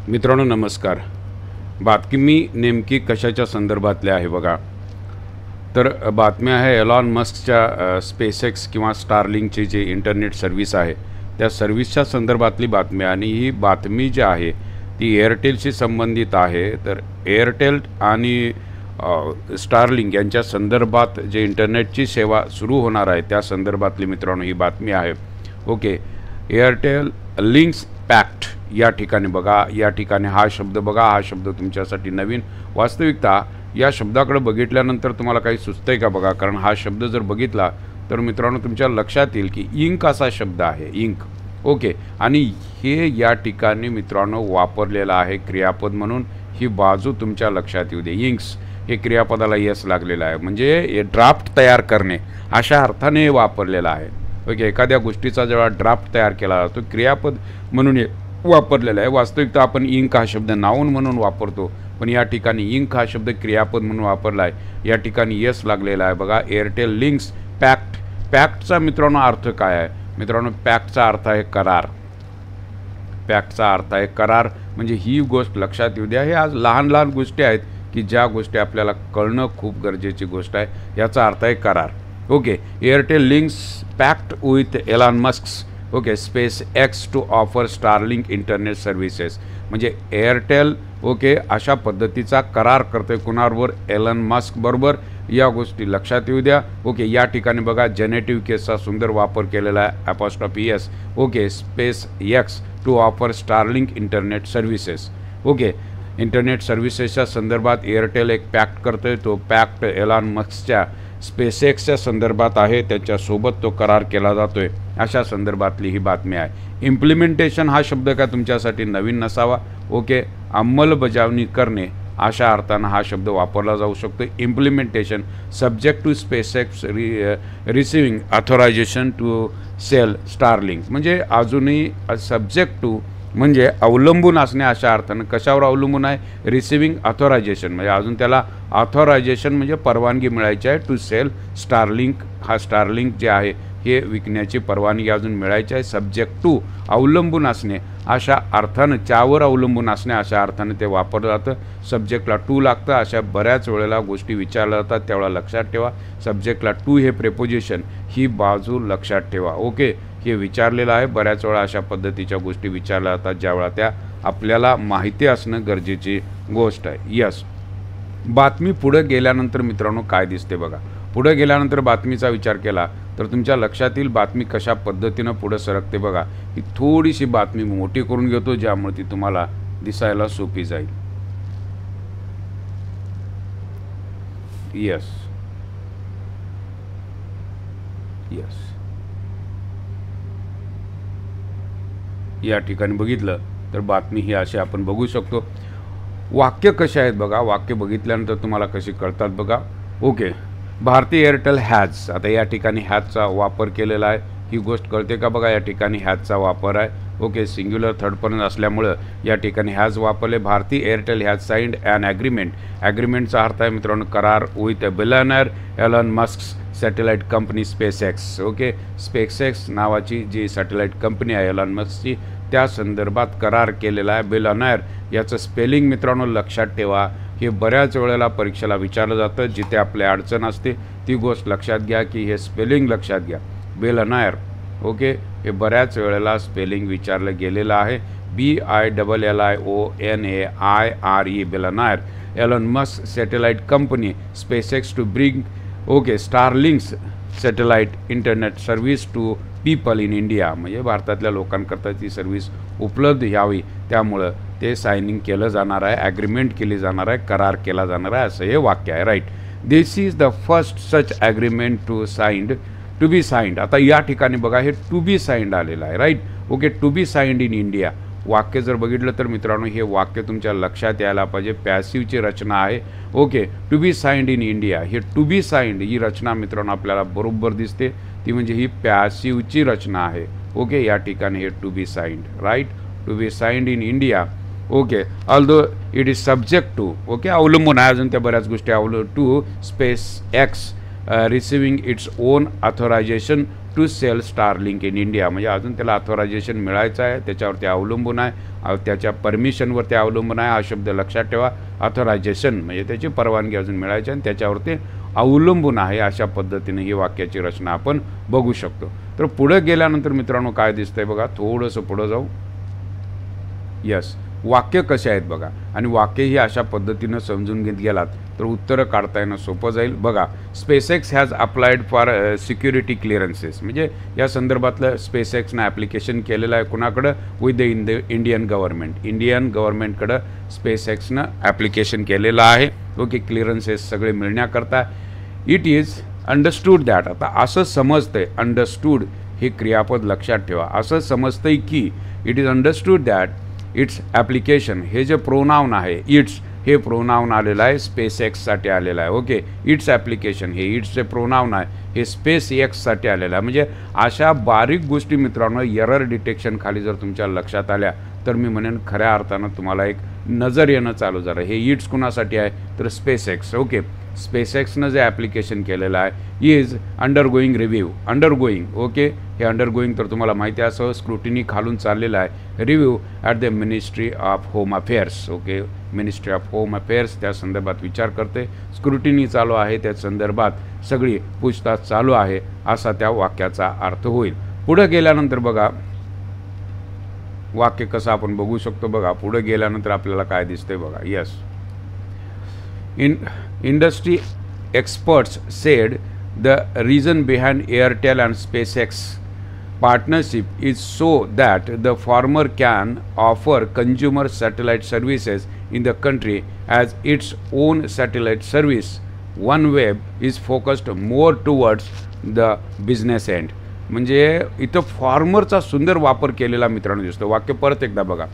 मित्रांनो नमस्कार. बातमी नेमकी कशाच्या संदर्भातल्या आहे बघा. तर बातमी आहे एलॉन मस्कच्या स्पेसएक्स किंवा स्टारलिंकची जी इंटरनेट सर्व्हिस आहे त्या सर्व्हिसच्या संदर्भातली बातमी आहे. आणि ही बातमी जी आहे ती एअरटेलशी संबंधित आहे. तर एअरटेल आणि स्टारलिंक यांच्या संदर्भात जे इंटरनेटची सेवा सुरू होणार आहे त्या संदर्भातली मित्रांनो ही बातमी आहे. ओके, एअरटेल लिंक्स पॅक्ट या ठिकाणी बघा, या ठिकाणी हा शब्द बघा, हा शब्द तुमच्यासाठी नवीन. वास्तविकता या शब्दाकडे बघितल्यानंतर तुम्हाला काही सुचतंय का बघा, कारण हा शब्द जर बघितला तर मित्रांनो तुमच्या लक्षात येईल की इंक असा शब्द आहे, इंक. ओके, आणि हे या ठिकाणी मित्रांनो वापरलेला आहे क्रियापद म्हणून. ही बाजू तुमच्या लक्षात येऊ दे. इंक्स हे क्रियापदाला यस लागलेलं आहे, म्हणजे हे ड्राफ्ट तयार करणे अशा अर्थाने वापरलेला आहे. ओके, एखाद्या गोष्टीचा जेव्हा ड्राफ्ट तयार केला जातो क्रियापद म्हणून वापरलेला आहे. वास्तविकता आपण इंक हा शब्द नाऊन म्हणून वापरतो, पण या ठिकाणी इंक हा शब्द क्रियापद म्हणून वापरला आहे. या ठिकाणी यस लागलेला आहे बघा. Airtel links pact. पॅक्टचा मित्रांनो अर्थ काय आहे मित्रांनो? पॅक्टचा अर्थ आहे करार. पॅक्टचा अर्थ आहे करार. म्हणजे ही गोष्ट लक्षात येऊ द्या. हे आज लहान लहान गोष्टी आहेत की ज्या गोष्टी आपल्याला कळणं खूप गरजेची गोष्ट आहे. याचा अर्थ आहे करार. Okay, Airtel links pact with Elon Musk's okay SpaceX to offer Starlink internet services. म्हणजे एअरटेल ओके अशा पद्धतीचा करार करते कुणाबरोबर? एलन मस्क बरोबर. या गोष्टी लक्षात येऊ द्या. ओके, या ठिकाणी बघा जेनेटिव्ह केसचा सुंदर वापर केलेला आहे. Apostrophe s okay SpaceX to offer Starlink internet services. Okay, internet सर्व्हिसेसच्या संदर्भात एअरटेल एक पॅक्ट करतोय. तो पॅक्ट एलॉन मस्कच्या स्पेसएक्सच्या संदर्भात आहे. त्याच्यासोबत तो करार केला जातोय अशा संदर्भातली ही बातमी आहे. इम्प्लिमेंटेशन हा शब्द काय तुमच्यासाठी नवीन नसावा. ओके, अंमलबजावणी करणे अशा अर्थानं हा शब्द वापरला जाऊ शकतो. Implementation subject to SpaceX receiving authorisation to sell Starlink. म्हणजे अजूनही सब्जेक्ट टू म्हणजे अवलंबून असणे अशा अर्थानं. कशावर अवलंबून आहे? Receiving authorisation. म्हणजे अजून त्याला ऑथोरायझेशन म्हणजे परवानगी मिळायची आहे टू सेल स्टारलिंक. हा स्टारलिंक जे आहे हे विकण्याची परवानगी अजून मिळायची आहे. सब्जेक्ट टू अवलंबून असणे अशा अर्थानं, त्यावर अवलंबून असणे अशा अर्थानं ते वापरलं जातं. सब्जेक्टला टू लागतं. अशा बऱ्याच वेळेला गोष्टी विचारल्या जातात, त्यावेळेला लक्षात ठेवा सब्जेक्टला टू हे प्रेपोजिशन ही बाजू लक्षात ठेवा. ओके, हे विचारलेलं आहे. बऱ्याच वेळा अशा पद्धतीच्या गोष्टी विचारल्या जातात ज्यावेळा त्या आपल्याला माहिती असणं गरजेची गोष्ट आहे. यस, बातमी पुढे गेल्यानंतर मित्रांनो काय दिसते बघा. पुढे गेल्यानंतर बातमीचा विचार केला तर तुमच्या लक्षात येईल बातमी कशा पद्धतीनं पुढे सरकते बघा. ही थोडीशी बातमी मोठी करून घेतो ज्यामुळे ती तुम्हाला दिसायला सोपी जाईल. यस यस, या ठिकाणी बघितलं तर बातमी ही अशी आपण बघू शकतो. वाक्य कसे आहेत बघा. वाक्य बघितल्यानंतर तुम्हाला कशी कळतात बघा. Okay, Bharti Airtel has. आता या ठिकाणी हॅजचा वापर केलेला आहे. ही गोष्ट कळते का बघा. या ठिकाणी हॅजचा वापर आहे. ओके, सिंग्युलर थर्ड पर्सन असल्यामुळं या ठिकाणी हॅज वापरले. Bharti Airtel has signed an agreement. ॲग्रीमेंटचा अर्थ आहे मित्रांनो करार with a billionaire Elon Musk satellite company SpaceX. Okay, SpaceX नावाची जी सॅटेलाईट कंपनी आहे एलन मस्कची त्या संदर्भात करार केलेला आहे. बिलियनर याचं स्पेलिंग मित्रांनो लक्षात ठेवा. हे बऱ्याच वेळेला परीक्षेला विचारलं जातं. जिथे आपल्या अडचण असते ती गोष्ट लक्षात घ्या की हे स्पेलिंग लक्षात घ्या. बिलियनर ओके, हे बऱ्याच वेळेला स्पेलिंग विचारलं गेलेलं आहे. BILLIONAIRE billionaire. Elon Musk satellite company SpaceX to bring okay Starlinks satellite internet service to people in India. म्हणजे भारतातल्या लोकांकरता ती सर्व्हिस उपलब्ध यावी त्यामुळं ते सायनिंग केलं जाणार आहे. ॲग्रीमेंट केली जाणार आहे, करार केला जाणार आहे असं हे वाक्य आहे. Right, this is the first such agreement to be signed. आता या ठिकाणी बघा हे टू बी साइंड आलेलं आहे. Right, okay, to be signed in India. वाक्य जर बघितलं तर मित्रांनो हे वाक्य तुमच्या लक्षात यायला पाहिजे. पॅसिव्हची रचना आहे. Okay, to be signed in India. हे टू बी साइंड ही रचना मित्रांनो आपल्याला बरोबर दिसते. ती म्हणजे ही पॅसिव्हची रचना आहे. ओके, या ठिकाणी हे to be signed. Right, to be signed in India. Okay, although it is subject to okay अवलंबून आहे अजून त्या बऱ्याच गोष्टी to SpaceX receiving its own authorisation to sell Starlink in India. म्हणजे अजून त्याला ऑथरायझेशन मिळायचं आहे, त्याच्यावरती अवलंबून आहे, त्याच्या परमिशनवरती अवलंबून आहे. हा शब्द लक्षात ठेवा. ऑथरायझेशन म्हणजे त्याची परवानगी अजून मिळायची आणि त्याच्यावरती अवलंबून आहे. अशा पद्धतीने ही वाक्याची रचना आपण बघू शकतो. तर पुढे गेल्यानंतर मित्रांनो काय दिसतंय बघा, थोडंसं पुढं जाऊ. यस, वाक्य कसे आहेत बघा, आणि वाक्य ही अशा पद्धतीनं समजून घेत गेलात तर उत्तरं काढता येणं सोपं जाईल. बघा, SpaceX has applied for security clearances. म्हणजे या संदर्भातलं स्पेसएक्सनं ॲप्लिकेशन केलेलं आहे कुणाकडं, with the Indian government. Indian गव्हर्नमेंटकडं स्पेसएक्सनं ॲप्लिकेशन केलेलं आहे. ओके, क्लिअरन्सेस सगळे मिळण्याकरता. It is understood that. आता असं समजतंय, अंडरस्टूड हे क्रियापद लक्षात ठेवा. असं समजतंय की it is understood that it's application, हे जे प्रोनाउन आहे इट्स, हे प्रोनाउन आलेलं आहे स्पेसएक्ससाठी आलेलं आहे. ओके, इट्स ॲप्लिकेशन हे इट्सचे प्रोनाउन आहे, हे स्पेसएक्ससाठी आलेलं आहे. म्हणजे अशा बारीक गोष्टी मित्रांनो एरर डिटेक्शन खाली जर तुमच्या लक्षात आल्या तर मी म्हणेन खऱ्या अर्थानं तुम्हाला एक नजर येणं चालू झालं. हे इट्स कुणासाठी आहे तर स्पेसएक्स. ओके, स्पेसएक्सनं जे ॲप्लिकेशन केलेलं आहे इज अंडरगोईंग रिव्ह्यू. अंडरगोईंग, ओके, हे अंडरगोईंग तर तुम्हाला माहिती आहे असं स्क्रुटिनी खालून चाललेलं आहे. Review at the ministry of home affairs. Okay, ministry of home affairs त्या संदर्भात विचार करते. स्क्रुटिनी चालू आहे, त्या संदर्भात सगळी पूछताछ चालू आहे, असा त्या वाक्याचा अर्थ होईल. पुढे गेल्यानंतर बघा वाक्य कसं आपण बघू शकतो. बघा पुढे गेल्यानंतर आपल्याला काय दिसतंय बघा. Yes, industry experts said the reason behind Airtel and SpaceX partnership is so that the former can offer consumer satellite services in the country as its own satellite service. OneWeb is focused more towards the business end. म्हणजे इथं फॉर्मरचा सुंदर वापर केलेला मित्रांनो दिसतो. वाक्य परत एकदा बघा.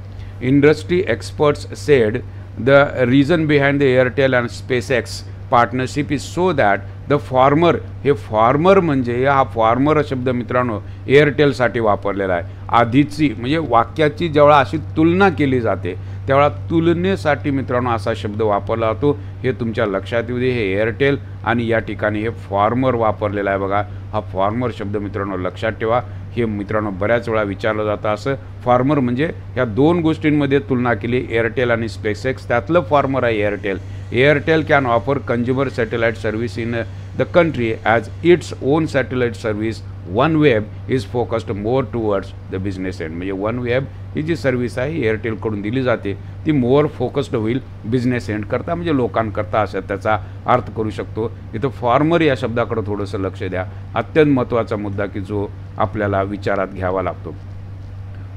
Industry experts sed the reason behind the Airtel and SpaceX partnership is so that the farmer, हे फार्मर म्हणजे हा फार्मर शब्द मित्रांनो एअरटेलसाठी वापरलेला आहे. आधीची म्हणजे वाक्याची जेव्हा अशी तुलना केली जाते तेव्हा तुलनेसाठी मित्रांनो असा शब्द वापरला जातो. हे तुमच्या लक्षात येऊ दे. हे एअरटेल आणि या ठिकाणी हे फार्मर वापरलेला आहे बघा. हा फार्मर शब्द मित्रांनो लक्षात ठेवा. हे मित्रांनो बऱ्याच वेळा विचारलं जातं असं. फार्मर म्हणजे या दोन गोष्टींमध्ये तुलना केली, एअरटेल आणि स्पेसएक्स, त्यातलं फार्मर आहे Airtel. Airtel can offer consumer satellite service in the country as its own satellite service. OneWeb is focused more towards the business end. म्हणजे OneWeb ही जी सर्व्हिस आहे एअरटेलकडून दिली जाते ती मोर फोकस्ड होईल बिझनेस एंड करता, म्हणजे लोकांकरता, असं त्याचा अर्थ करू शकतो. इथं फार्मर या शब्दाकडे थोडंसं लक्ष द्या. अत्यंत महत्त्वाचा मुद्दा की जो आपल्याला विचारात घ्यावा लागतो.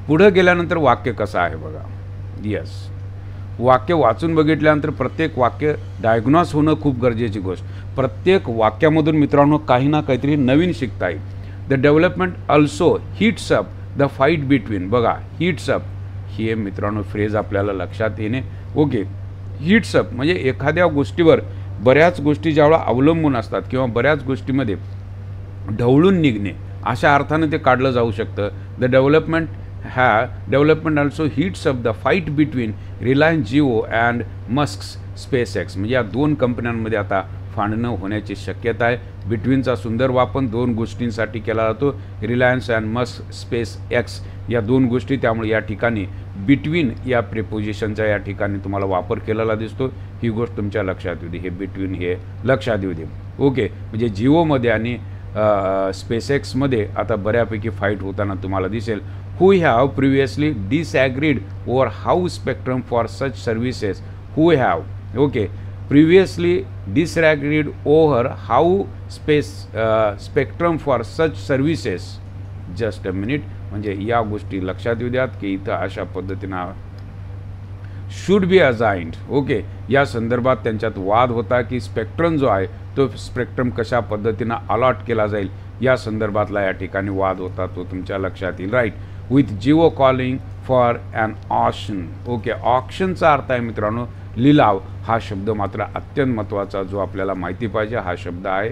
पुढे गेल्यानंतर वाक्य कसं आहे बघा. यस, वाक्य वाचून बघितल्यानंतर प्रत्येक वाक्य डायग्नॉस होणं खूप गरजेची गोष्ट. प्रत्येक वाक्यामधून मित्रांनो काही ना काहीतरी नवीन शिकता येईल. The development also hits up the fight between. बघा, हिट्स अप हे मित्रांनो फ्रेज आपल्याला लक्षात येणे. ओके, हिट्स अप म्हणजे एखाद्या गोष्टीवर बऱ्याच गोष्टी ज्यावेळेला अवलंबून असतात किंवा बऱ्याच गोष्टीमध्ये ढवळून निघणे अशा अर्थाने ते काढलं जाऊ शकतं. The development also hits up the fight between Reliance Jio and Musk SpaceX. म्हणजे या दोन कंपन्यांमध्ये आता फांडणं होण्याची शक्यता आहे. बिटवीनचा सुंदर वापर दोन गोष्टींसाठी केला जातो, रिलायन्स अँड मस्क स्पेसएक्स या दोन गोष्टी. त्यामुळे या ठिकाणी बिटवीन या प्रिपोजिशनचा या ठिकाणी तुम्हाला वापर केलेला दिसतो. ही गोष्ट तुमच्या लक्षात येऊ दे. हे बिटवीन हे लक्षात येऊ दे. ओके, म्हणजे जिओमध्ये आणि स्पेसएक्समध्ये आता बऱ्यापैकी फाईट होताना तुम्हाला दिसेल. who have previously disagreed over how spectrum for such services previously disagreed over how spectrum for such services. just a minute. म्हणजे या गोष्टी लक्षात येऊ द्यात की इथं अशा पद्धतीनं शुड बी असाइन्ड. ओके, या संदर्भात त्यांच्यात वाद होता की स्पेक्ट्रम जो आहे तो स्पेक्ट्रम कशा पद्धतीनं अलॉट केला जाईल या संदर्भातला या ठिकाणी वाद होता, तो तुमच्या लक्षात येईल. Right. With Jio calling for an auction. Okay, ऑक्शनचा अर्थ आहे मित्रांनो लिलाव. हा शब्द मात्र अत्यंत महत्त्वाचा जो आपल्याला माहिती पाहिजे हा शब्द आहे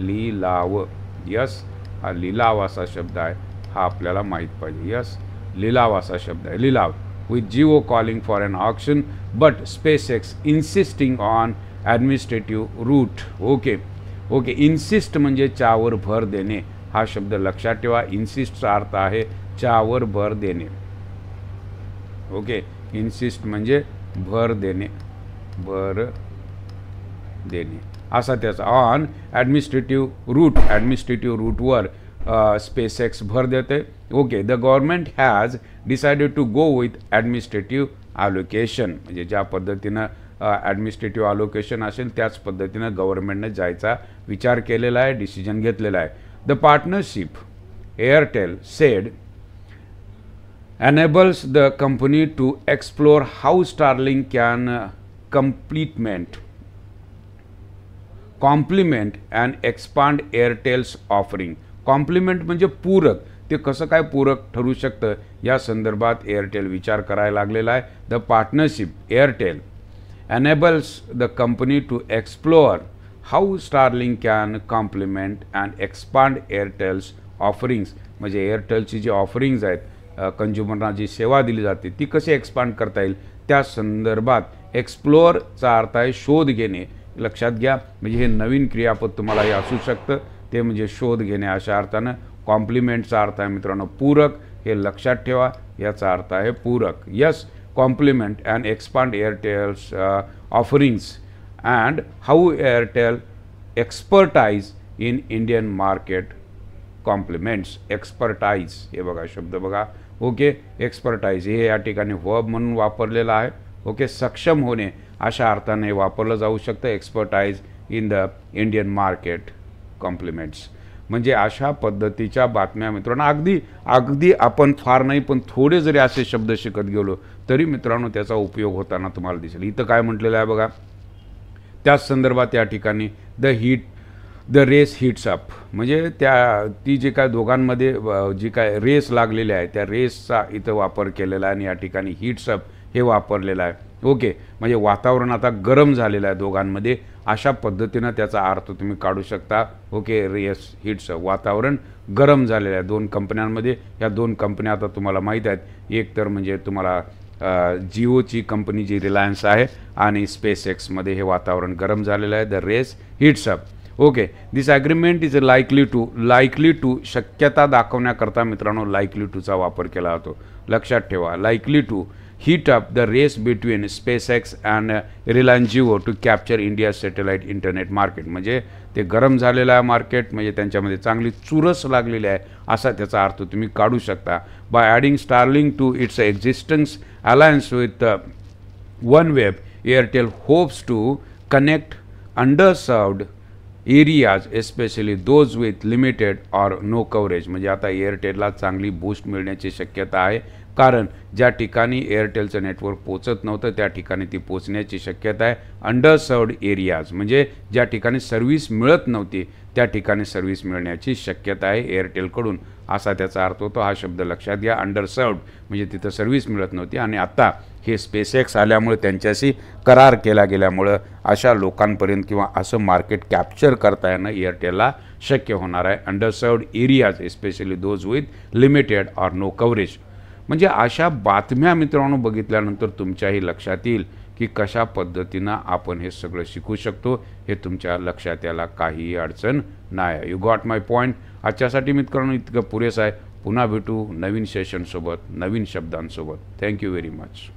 लिलाव. यस, हा लिलाव असा शब्द आहे, हा आपल्याला माहीत पाहिजे. यस, लिलाव असा शब्द आहे, लिलाव. with Jio calling for an auction but SpaceX insisting on administrative route. Okay, insist म्हणजे चावर भर देणे हा शब्द लक्षात ठेवा. इन्सिस्टचा अर्थ आहे च्यावर भर देणे. ओके, इन्सिस्ट म्हणजे भर देणे, भर देणे असा त्याचा. ऑन ॲडमिनिस्ट्रेटिव्ह रूटवर SpaceX भर देते. Okay, the government has decided to go with administrative allocation, म्हणजे ज्या पद्धतीनं ॲडमिनिस्ट्रेटिव्ह अलोकेशन असेल त्याच पद्धतीनं गव्हर्नमेंटने जायचा विचार केलेला आहे, डिसिजन घेतलेला आहे. The partnership Airtel sed enables the company to explore how Starlink can complement and expand Airtel's offering. Complement म्हणजे पूरक, ते कसं काय पूरक ठरू शकतं या संदर्भात एअरटेल विचार करायला लागलेला आहे. The partnership Airtel enables the company to explore how Starlink can complement and expand Airtel's offerings, म्हणजे एअरटेलची जी ऑफरिंग्ज आहेत, कंझ्युमरना जी सेवा दिली जाते ती कशी एक्सपांड करता येईल त्या संदर्भात. एक्सप्लोअरचा अर्थ आहे शोध घेणे, लक्षात घ्या. म्हणजे हे नवीन क्रियापद तुम्हाला हे असू शकतं, ते म्हणजे शोध घेणे अशा अर्थानं. कॉम्प्लिमेंटचा अर्थ आहे मित्रांनो पूरक, हे लक्षात ठेवा, याचा अर्थ आहे पूरक. Yes, complement and expand Airtel's offerings and how Airtel expertise in Indian market complements. Expertise हे बघा शब्द बघा. ओके, एक्सपर्टाईज हे या ठिकाणी वर्ब म्हणून वापरलेला आहे. ओके, सक्षम होणे अशा अर्थाने वापरलं जाऊ शकतं. Expertise in the Indian market complements, म्हणजे अशा पद्धतीच्या बातम्या मित्रांनो. अगदी आपण फार नाही पण थोडे जरी असे शब्द शिकत गेलो तरी मित्रांनो त्याचा उपयोग होताना तुम्हाला दिसेल. इथं काय म्हटलेलं आहे बघा, त्याच संदर्भात या ठिकाणी द रेस हिट्स अप, म्हणजे ती जे काय दोघांमध्ये जी काय रेस लागलेली आहे त्या रेसचा इथं वापर केलेला आहे आणि या ठिकाणी हिट्स अप हे वापरलेलं आहे. ओके, म्हणजे वातावरण आता गरम झालेलं आहे दोघांमध्ये, अशा पद्धतीनं त्याचा अर्थ तुम्ही काढू शकता. ओके, रेस हिट्स अप, वातावरण गरम झालेलं आहे दोन कंपन्यांमध्ये. या दोन कंपन्या आता तुम्हाला माहीत आहेत, एक तर म्हणजे तुम्हाला जिओची कंपनी जी रिलायन्स आहे आणि SpaceXमध्ये हे वातावरण गरम झालेलं आहे. The race heats up. Okay, this agreement is likely to शक्यता दाखवण्याकरता मित्रांनो लाईकली टूचा वापर केला जातो. लक्षात ठेवा, likely to heat up the race between SpaceX and Reliance Jio to capture India satellite internet market, म्हणजे ते गरम झालेलं आहे मार्केट, म्हणजे त्यांच्यामध्ये चांगली चुरस लागलेली आहे असा त्याचा अर्थ तुम्ही काढू शकता. By adding Starlink to its existence alliance with OneWeb, Airtel hopes to connect underserved areas especially those with limited or no coverage, म्हणजे आता एअरटेलला चांगली बूस्ट मिळण्याची शक्यता आहे. कारण ज्या ठिकाणी एअरटेलचं नेटवर्क पोचत नव्हतं त्या ठिकाणी ती पोचण्याची शक्यता आहे. अंडरसर्व्ड एरियाज म्हणजे ज्या ठिकाणी सर्व्हिस मिळत नव्हती त्या ठिकाणी सर्व्हिस मिळण्याची शक्यता आहे एअरटेलकडून, असा त्याचा अर्थ होतो. हा शब्द लक्षात घ्या. अंडरसर्व्ड म्हणजे तिथं सर्व्हिस मिळत नव्हती आणि आता हे SpaceX आल्यामुळे त्यांच्याशी करार केला गेल्यामुळं अशा लोकांपर्यंत किंवा असं मार्केट कॅप्चर करता येणं एअरटेलला शक्य होणार आहे. Underserved areas especially those with limited or no coverage, म्हणजे अशा बातम्या मित्रांनो बघितल्यानंतर तुमच्याही लक्षात येईल की कशा पद्धतीनं आपण हे सगळं शिकू शकतो. हे तुमच्या लक्षात यायला काहीही अडचण नाही. You got my point. आजच्यासाठी मित्रांनो इतकं पुरेसं आहे. पुन्हा भेटू नवीन सेशनसोबत, नवीन शब्दांसोबत. Thank you very much.